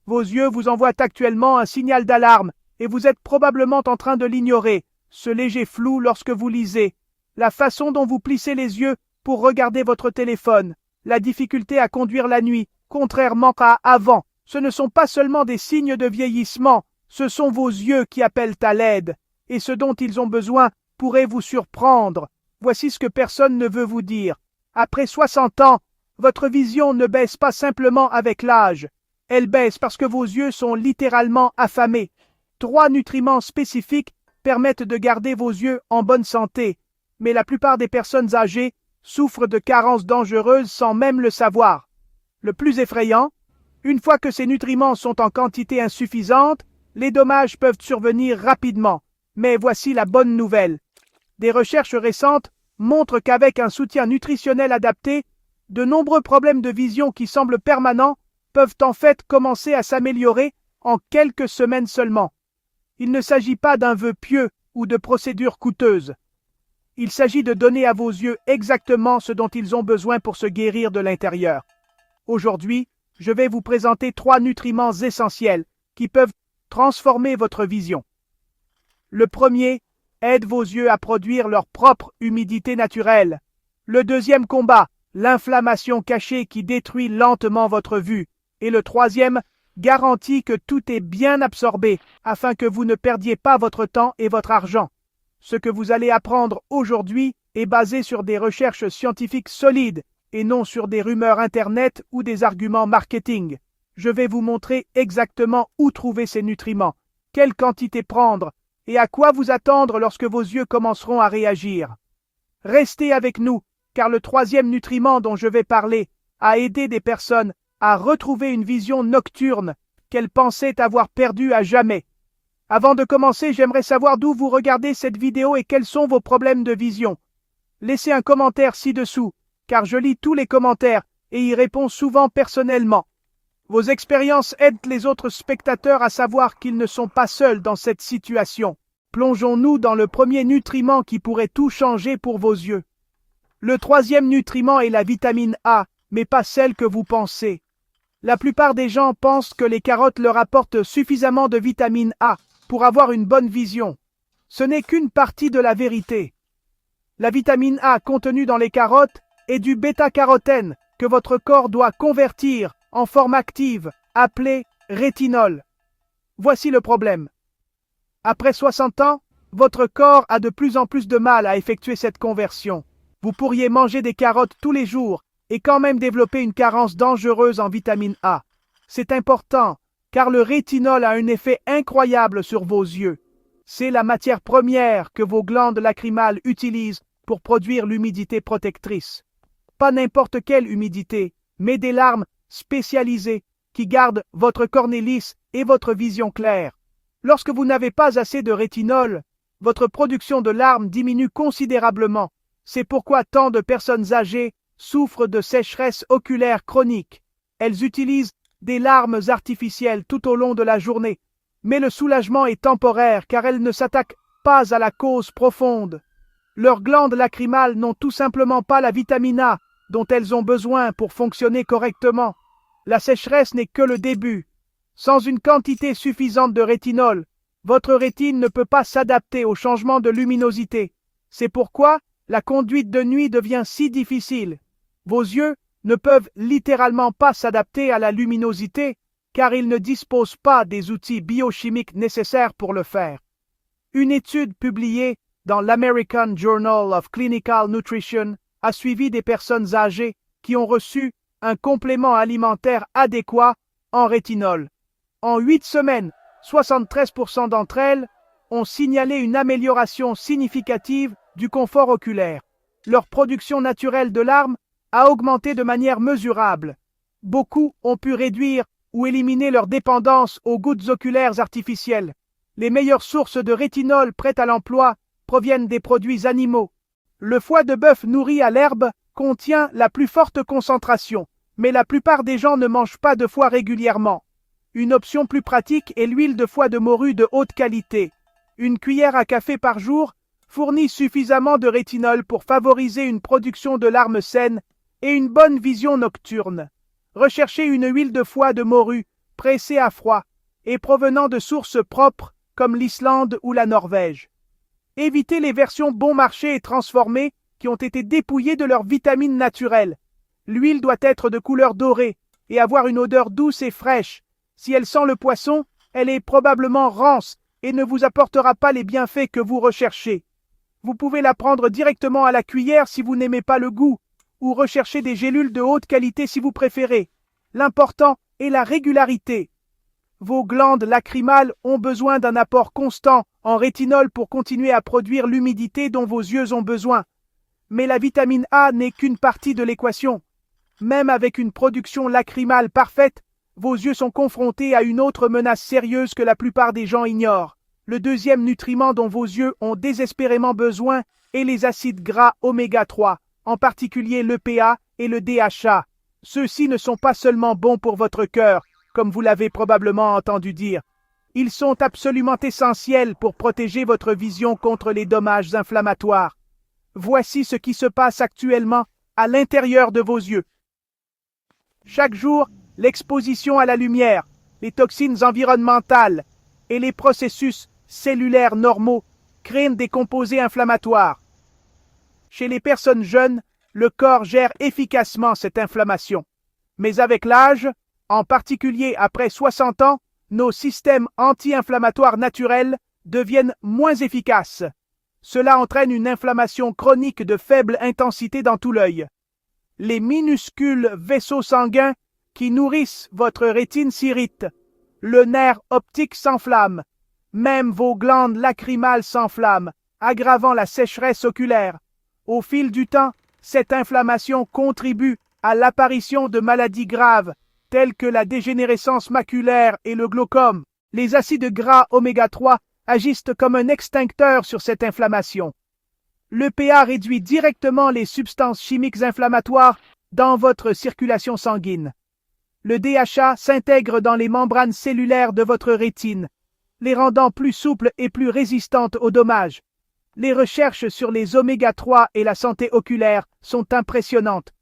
Vos yeux vous envoient actuellement un signal d'alarme et vous êtes probablement en train de l'ignorer, ce léger flou lorsque vous lisez. La façon dont vous plissez les yeux pour regarder votre téléphone, la difficulté à conduire la nuit, contrairement à avant, ce ne sont pas seulement des signes de vieillissement, ce sont vos yeux qui appellent à l'aide, et ce dont ils ont besoin pourrait vous surprendre. Voici ce que personne ne veut vous dire. Après 60 ans, votre vision ne baisse pas simplement avec l'âge. Elle baisse parce que vos yeux sont littéralement affamés. 3 nutriments spécifiques permettent de garder vos yeux en bonne santé, mais la plupart des personnes âgées souffrent de carences dangereuses sans même le savoir. Le plus effrayant, une fois que ces nutriments sont en quantité insuffisante, les dommages peuvent survenir rapidement. Mais voici la bonne nouvelle. Des recherches récentes montrent qu'avec un soutien nutritionnel adapté, de nombreux problèmes de vision qui semblent permanents peuvent en fait commencer à s'améliorer en quelques semaines seulement. Il ne s'agit pas d'un vœu pieux ou de procédures coûteuses. Il s'agit de donner à vos yeux exactement ce dont ils ont besoin pour se guérir de l'intérieur. Aujourd'hui, je vais vous présenter 3 nutriments essentiels qui peuvent transformer votre vision. Le premier aide vos yeux à produire leur propre humidité naturelle. Le deuxième combat l'inflammation cachée qui détruit lentement votre vue. Et le troisième garantit que tout est bien absorbé afin que vous ne perdiez pas votre temps et votre argent. Ce que vous allez apprendre aujourd'hui est basé sur des recherches scientifiques solides et non sur des rumeurs Internet ou des arguments marketing. Je vais vous montrer exactement où trouver ces nutriments, quelle quantité prendre et à quoi vous attendre lorsque vos yeux commenceront à réagir. Restez avec nous, car le troisième nutriment dont je vais parler a aidé des personnes à retrouver une vision nocturne qu'elles pensaient avoir perdue à jamais. Avant de commencer, j'aimerais savoir d'où vous regardez cette vidéo et quels sont vos problèmes de vision. Laissez un commentaire ci-dessous, car je lis tous les commentaires et y réponds souvent personnellement. Vos expériences aident les autres spectateurs à savoir qu'ils ne sont pas seuls dans cette situation. Plongeons-nous dans le premier nutriment qui pourrait tout changer pour vos yeux. Le troisième nutriment est la vitamine A, mais pas celle que vous pensez. La plupart des gens pensent que les carottes leur apportent suffisamment de vitamine A pour avoir une bonne vision. Ce n'est qu'une partie de la vérité. La vitamine A contenue dans les carottes est du bêta-carotène que votre corps doit convertir en forme active, appelée rétinol. Voici le problème. Après 60 ans, votre corps a de plus en plus de mal à effectuer cette conversion. Vous pourriez manger des carottes tous les jours et quand même développer une carence dangereuse en vitamine A. C'est important, car le rétinol a un effet incroyable sur vos yeux. C'est la matière première que vos glandes lacrymales utilisent pour produire l'humidité protectrice. Pas n'importe quelle humidité, mais des larmes spécialisées qui gardent votre cornée lisse et votre vision claire. Lorsque vous n'avez pas assez de rétinol, votre production de larmes diminue considérablement. C'est pourquoi tant de personnes âgées souffrent de sécheresse oculaire chronique. Elles utilisent des larmes artificielles tout au long de la journée, mais le soulagement est temporaire car elles ne s'attaquent pas à la cause profonde. Leurs glandes lacrymales n'ont tout simplement pas la vitamine A dont elles ont besoin pour fonctionner correctement. La sécheresse n'est que le début. Sans une quantité suffisante de rétinol, votre rétine ne peut pas s'adapter au changement de luminosité. C'est pourquoi la conduite de nuit devient si difficile. Vos yeux ne peuvent littéralement pas s'adapter à la luminosité car ils ne disposent pas des outils biochimiques nécessaires pour le faire. Une étude publiée dans l'American Journal of Clinical Nutrition a suivi des personnes âgées qui ont reçu un complément alimentaire adéquat en rétinol. En 8 semaines, 73% d'entre elles ont signalé une amélioration significative du confort oculaire. Leur production naturelle de larmes a augmenté de manière mesurable. Beaucoup ont pu réduire ou éliminer leur dépendance aux gouttes oculaires artificielles. Les meilleures sources de rétinol prêtes à l'emploi proviennent des produits animaux. Le foie de bœuf nourri à l'herbe contient la plus forte concentration, mais la plupart des gens ne mangent pas de foie régulièrement. Une option plus pratique est l'huile de foie de morue de haute qualité. Une cuillère à café par jour fournit suffisamment de rétinol pour favoriser une production de larmes saines et une bonne vision nocturne. Recherchez une huile de foie de morue pressés à froid et provenant de sources propres comme l'Islande ou la Norvège. Évitez les versions bon marché et transformées qui ont été dépouillées de leurs vitamines naturelles. L'huile doit être de couleur dorée et avoir une odeur douce et fraîche. Si elle sent le poisson, elle est probablement rance et ne vous apportera pas les bienfaits que vous recherchez. Vous pouvez la prendre directement à la cuillère si vous n'aimez pas le goût, ou rechercher des gélules de haute qualité si vous préférez. L'important est la régularité. Vos glandes lacrymales ont besoin d'un apport constant en rétinol pour continuer à produire l'humidité dont vos yeux ont besoin. Mais la vitamine A n'est qu'une partie de l'équation. Même avec une production lacrymale parfaite, vos yeux sont confrontés à une autre menace sérieuse que la plupart des gens ignorent. Le deuxième nutriment dont vos yeux ont désespérément besoin est les acides gras oméga 3, en particulier l'EPA et le DHA. Ceux-ci ne sont pas seulement bons pour votre cœur, comme vous l'avez probablement entendu dire. Ils sont absolument essentiels pour protéger votre vision contre les dommages inflammatoires. Voici ce qui se passe actuellement à l'intérieur de vos yeux. Chaque jour, l'exposition à la lumière, les toxines environnementales et les processus cellulaires normaux créent des composés inflammatoires. Chez les personnes jeunes, le corps gère efficacement cette inflammation. Mais avec l'âge, en particulier après 60 ans, nos systèmes anti-inflammatoires naturels deviennent moins efficaces. Cela entraîne une inflammation chronique de faible intensité dans tout l'œil. Les minuscules vaisseaux sanguins qui nourrissent votre rétine s'irritent. Le nerf optique s'enflamme. Même vos glandes lacrymales s'enflamment, aggravant la sécheresse oculaire. Au fil du temps, cette inflammation contribue à l'apparition de maladies graves, telles que la dégénérescence maculaire et le glaucome. Les acides gras oméga 3 agissent comme un extincteur sur cette inflammation. L'EPA réduit directement les substances chimiques inflammatoires dans votre circulation sanguine. Le DHA s'intègre dans les membranes cellulaires de votre rétine, les rendant plus souples et plus résistantes aux dommages. Les recherches sur les oméga 3 et la santé oculaire sont impressionnantes.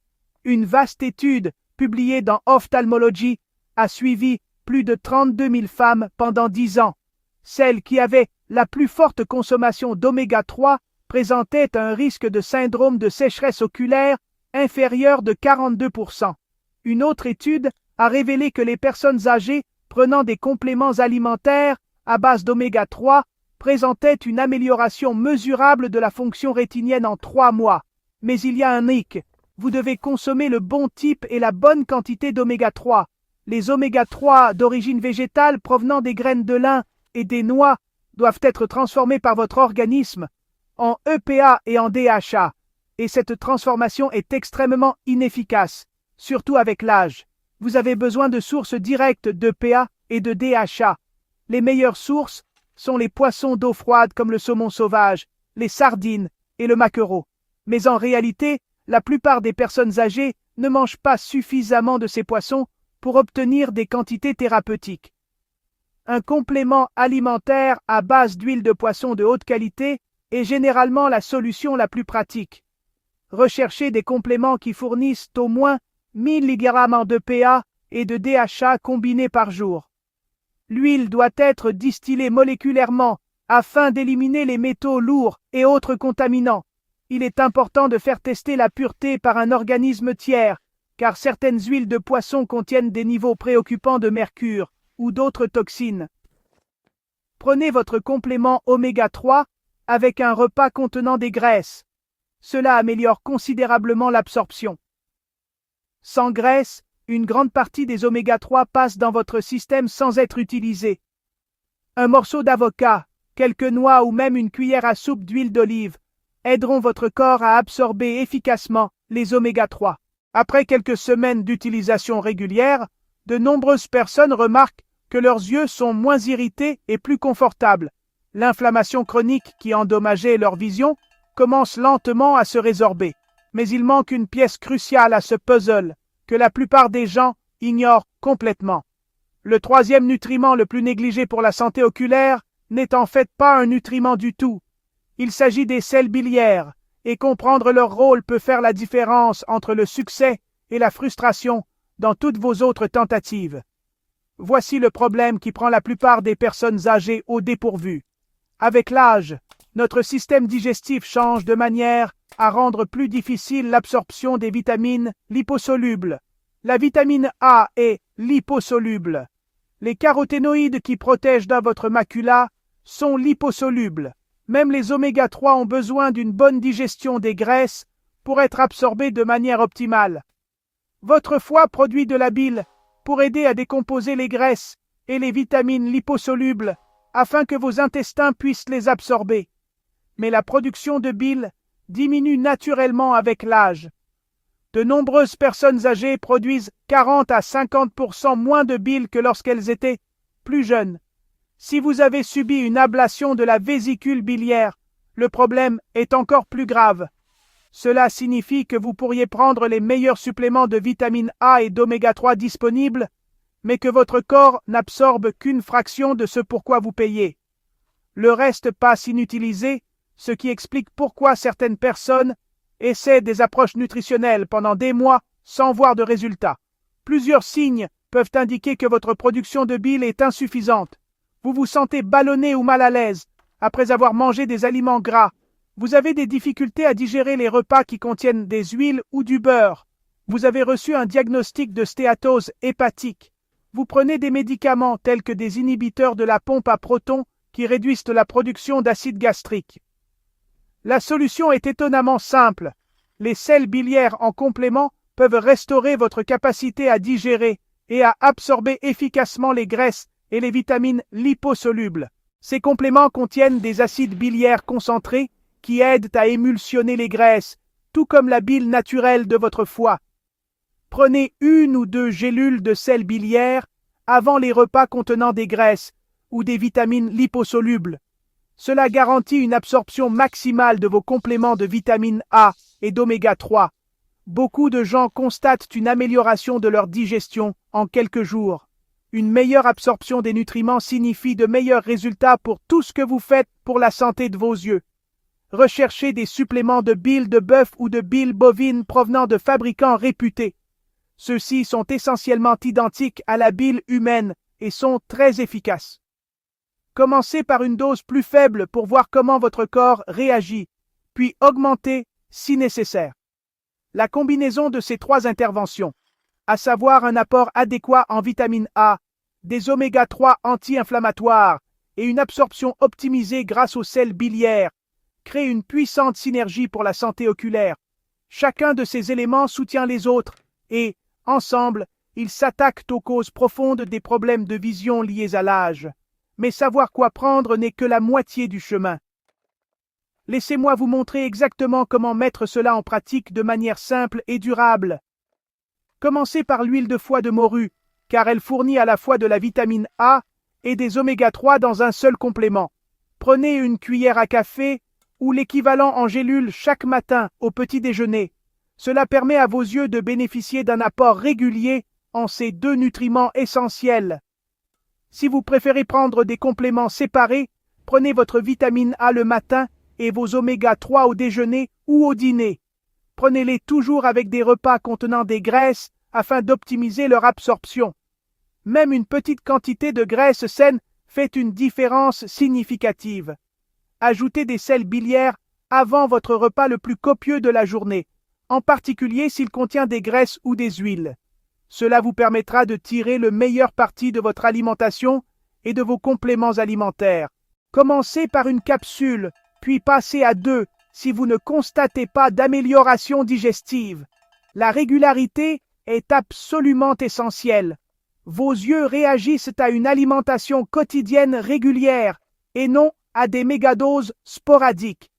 Une vaste étude, publiée dans Ophthalmology, a suivi plus de 32 000 femmes pendant 10 ans. Celles qui avaient la plus forte consommation d'oméga 3 présentaient un risque de syndrome de sécheresse oculaire inférieur de 42%. Une autre étude a révélé que les personnes âgées prenant des compléments alimentaires à base d'oméga 3 présentaient une amélioration mesurable de la fonction rétinienne en 3 mois. Mais il y a un hic. Vous devez consommer le bon type et la bonne quantité d'oméga 3. Les oméga 3 d'origine végétale provenant des graines de lin et des noix doivent être transformés par votre organisme en EPA et en DHA. Et cette transformation est extrêmement inefficace, surtout avec l'âge. Vous avez besoin de sources directes d'EPA et de DHA. Les meilleures sources sont les poissons d'eau froide comme le saumon sauvage, les sardines et le maquereau. Mais en réalité, la plupart des personnes âgées ne mangent pas suffisamment de ces poissons pour obtenir des quantités thérapeutiques. Un complément alimentaire à base d'huile de poisson de haute qualité est généralement la solution la plus pratique. Recherchez des compléments qui fournissent au moins 1000 mg d'EPA et de DHA combinés par jour. L'huile doit être distillée moléculairement afin d'éliminer les métaux lourds et autres contaminants. Il est important de faire tester la pureté par un organisme tiers, car certaines huiles de poisson contiennent des niveaux préoccupants de mercure ou d'autres toxines. Prenez votre complément oméga 3 avec un repas contenant des graisses. Cela améliore considérablement l'absorption. Sans graisse, une grande partie des oméga 3 passe dans votre système sans être utilisée. Un morceau d'avocat, quelques noix ou même une cuillère à soupe d'huile d'olive aideront votre corps à absorber efficacement les oméga 3. Après quelques semaines d'utilisation régulière, de nombreuses personnes remarquent que leurs yeux sont moins irrités et plus confortables. L'inflammation chronique qui endommageait leur vision commence lentement à se résorber. Mais il manque une pièce cruciale à ce puzzle que la plupart des gens ignorent complètement. Le troisième nutriment le plus négligé pour la santé oculaire n'est en fait pas un nutriment du tout. Il s'agit des sels biliaires, et comprendre leur rôle peut faire la différence entre le succès et la frustration dans toutes vos autres tentatives. Voici le problème qui prend la plupart des personnes âgées au dépourvu. Avec l'âge, notre système digestif change de manière à rendre plus difficile l'absorption des vitamines liposolubles. La vitamine A est liposoluble. Les caroténoïdes qui protègent dans votre macula sont liposolubles. Même les oméga 3 ont besoin d'une bonne digestion des graisses pour être absorbés de manière optimale. Votre foie produit de la bile pour aider à décomposer les graisses et les vitamines liposolubles afin que vos intestins puissent les absorber. Mais la production de bile diminue naturellement avec l'âge. De nombreuses personnes âgées produisent 40 à 50% moins de bile que lorsqu'elles étaient plus jeunes. Si vous avez subi une ablation de la vésicule biliaire, le problème est encore plus grave. Cela signifie que vous pourriez prendre les meilleurs suppléments de vitamine A et d'oméga 3 disponibles, mais que votre corps n'absorbe qu'une fraction de ce pourquoi vous payez. Le reste passe inutilisé, ce qui explique pourquoi certaines personnes essaient des approches nutritionnelles pendant des mois sans voir de résultats. Plusieurs signes peuvent indiquer que votre production de bile est insuffisante. Vous vous sentez ballonné ou mal à l'aise après avoir mangé des aliments gras. Vous avez des difficultés à digérer les repas qui contiennent des huiles ou du beurre. Vous avez reçu un diagnostic de stéatose hépatique. Vous prenez des médicaments tels que des inhibiteurs de la pompe à protons qui réduisent la production d'acide gastrique. La solution est étonnamment simple. Les sels biliaires en complément peuvent restaurer votre capacité à digérer et à absorber efficacement les graisses et les vitamines liposolubles. Ces compléments contiennent des acides biliaires concentrés qui aident à émulsionner les graisses, tout comme la bile naturelle de votre foie. Prenez 1 ou 2 gélules de sel biliaire avant les repas contenant des graisses ou des vitamines liposolubles. Cela garantit une absorption maximale de vos compléments de vitamine A et d'oméga 3. Beaucoup de gens constatent une amélioration de leur digestion en quelques jours. Une meilleure absorption des nutriments signifie de meilleurs résultats pour tout ce que vous faites pour la santé de vos yeux. Recherchez des suppléments de bile de bœuf ou de bile bovine provenant de fabricants réputés. Ceux-ci sont essentiellement identiques à la bile humaine et sont très efficaces. Commencez par une dose plus faible pour voir comment votre corps réagit, puis augmentez si nécessaire. La combinaison de ces 3 interventions, à savoir un apport adéquat en vitamine A, des oméga 3 anti-inflammatoires et une absorption optimisée grâce aux sels biliaires, crée une puissante synergie pour la santé oculaire. Chacun de ces éléments soutient les autres et, ensemble, ils s'attaquent aux causes profondes des problèmes de vision liés à l'âge. Mais savoir quoi prendre n'est que la moitié du chemin. Laissez-moi vous montrer exactement comment mettre cela en pratique de manière simple et durable. Commencez par l'huile de foie de morue, car elle fournit à la fois de la vitamine A et des oméga 3 dans un seul complément. Prenez une cuillère à café ou l'équivalent en gélule chaque matin au petit déjeuner. Cela permet à vos yeux de bénéficier d'un apport régulier en ces 2 nutriments essentiels. Si vous préférez prendre des compléments séparés, prenez votre vitamine A le matin et vos oméga 3 au déjeuner ou au dîner. Prenez-les toujours avec des repas contenant des graisses afin d'optimiser leur absorption. Même une petite quantité de graisse saine fait une différence significative. Ajoutez des sels biliaires avant votre repas le plus copieux de la journée, en particulier s'il contient des graisses ou des huiles. Cela vous permettra de tirer le meilleur parti de votre alimentation et de vos compléments alimentaires. Commencez par une capsule, puis passez à 2 si vous ne constatez pas d'amélioration digestive. La régularité est absolument essentielle. Vos yeux réagissent à une alimentation quotidienne régulière et non à des mégadoses sporadiques.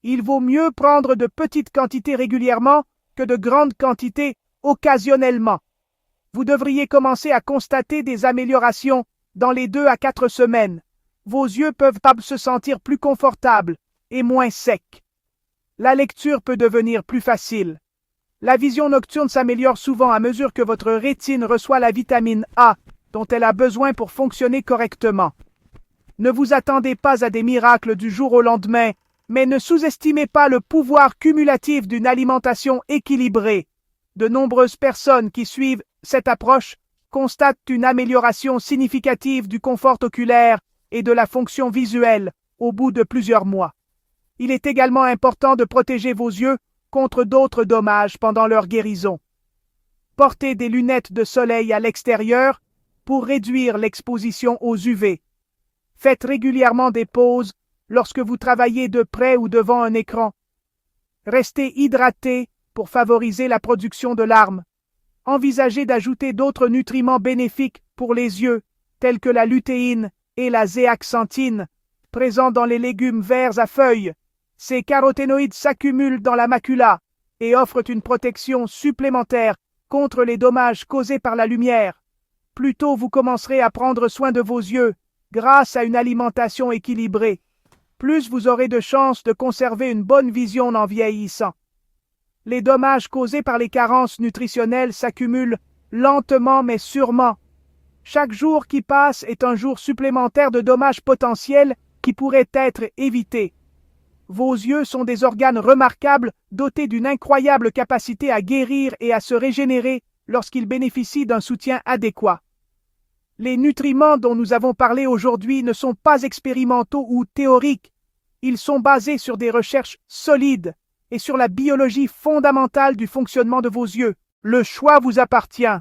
Il vaut mieux prendre de petites quantités régulièrement que de grandes quantités occasionnellement. Vous devriez commencer à constater des améliorations dans les 2 à 4 semaines. Vos yeux peuvent se sentir plus confortables et moins secs. La lecture peut devenir plus facile. La vision nocturne s'améliore souvent à mesure que votre rétine reçoit la vitamine A dont elle a besoin pour fonctionner correctement. Ne vous attendez pas à des miracles du jour au lendemain, mais ne sous-estimez pas le pouvoir cumulatif d'une alimentation équilibrée. De nombreuses personnes qui suivent cette approche constatent une amélioration significative du confort oculaire et de la fonction visuelle au bout de plusieurs mois. Il est également important de protéger vos yeux contre d'autres dommages pendant leur guérison. Portez des lunettes de soleil à l'extérieur pour réduire l'exposition aux UV. Faites régulièrement des pauses lorsque vous travaillez de près ou devant un écran. Restez hydraté pour favoriser la production de larmes. Envisagez d'ajouter d'autres nutriments bénéfiques pour les yeux, tels que la lutéine et la zéaxanthine, présents dans les légumes verts à feuilles. Ces caroténoïdes s'accumulent dans la macula et offrent une protection supplémentaire contre les dommages causés par la lumière. Plus tôt vous commencerez à prendre soin de vos yeux grâce à une alimentation équilibrée, plus vous aurez de chances de conserver une bonne vision en vieillissant. Les dommages causés par les carences nutritionnelles s'accumulent lentement mais sûrement. Chaque jour qui passe est un jour supplémentaire de dommages potentiels qui pourraient être évités. Vos yeux sont des organes remarquables dotés d'une incroyable capacité à guérir et à se régénérer lorsqu'ils bénéficient d'un soutien adéquat. Les nutriments dont nous avons parlé aujourd'hui ne sont pas expérimentaux ou théoriques. Ils sont basés sur des recherches solides et sur la biologie fondamentale du fonctionnement de vos yeux. Le choix vous appartient.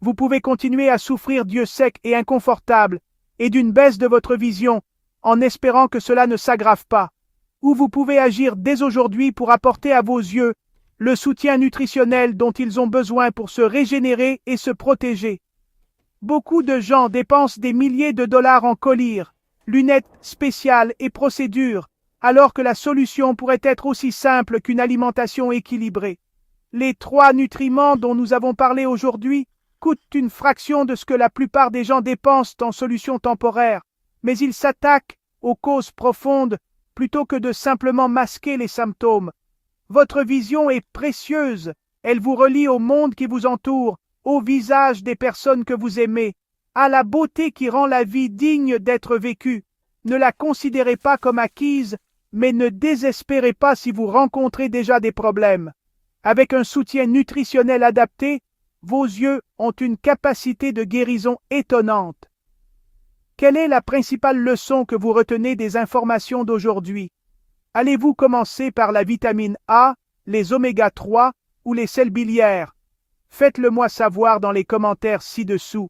Vous pouvez continuer à souffrir d'yeux secs et inconfortables et d'une baisse de votre vision en espérant que cela ne s'aggrave pas. Ou vous pouvez agir dès aujourd'hui pour apporter à vos yeux le soutien nutritionnel dont ils ont besoin pour se régénérer et se protéger. Beaucoup de gens dépensent des milliers de dollars en collyres, lunettes spéciales et procédures, alors que la solution pourrait être aussi simple qu'une alimentation équilibrée. Les 3 nutriments dont nous avons parlé aujourd'hui coûtent une fraction de ce que la plupart des gens dépensent en solutions temporaires, mais ils s'attaquent aux causes profondes plutôt que de simplement masquer les symptômes. Votre vision est précieuse, elle vous relie au monde qui vous entoure, au visage des personnes que vous aimez, à la beauté qui rend la vie digne d'être vécue. Ne la considérez pas comme acquise, mais ne désespérez pas si vous rencontrez déjà des problèmes. Avec un soutien nutritionnel adapté, vos yeux ont une capacité de guérison étonnante. Quelle est la principale leçon que vous retenez des informations d'aujourd'hui? Allez-vous commencer par la vitamine A, les oméga 3 ou les sels biliaires? Faites-le moi savoir dans les commentaires ci-dessous.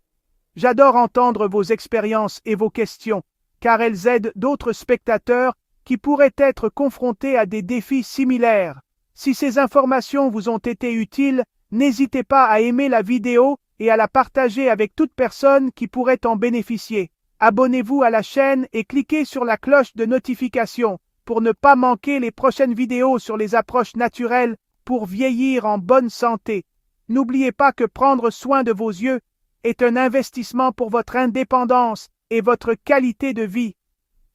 J'adore entendre vos expériences et vos questions, car elles aident d'autres spectateurs qui pourraient être confrontés à des défis similaires. Si ces informations vous ont été utiles, n'hésitez pas à aimer la vidéo et à la partager avec toute personne qui pourrait en bénéficier. Abonnez-vous à la chaîne et cliquez sur la cloche de notification pour ne pas manquer les prochaines vidéos sur les approches naturelles pour vieillir en bonne santé. N'oubliez pas que prendre soin de vos yeux est un investissement pour votre indépendance et votre qualité de vie.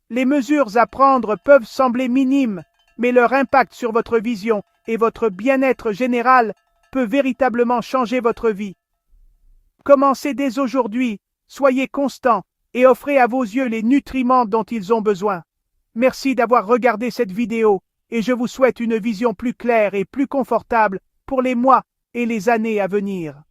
Les mesures à prendre peuvent sembler minimes, mais leur impact sur votre vision et votre bien-être général peut véritablement changer votre vie. Commencez dès aujourd'hui, soyez constant et offrez à vos yeux les nutriments dont ils ont besoin. Merci d'avoir regardé cette vidéo et je vous souhaite une vision plus claire et plus confortable pour les mois et les années à venir.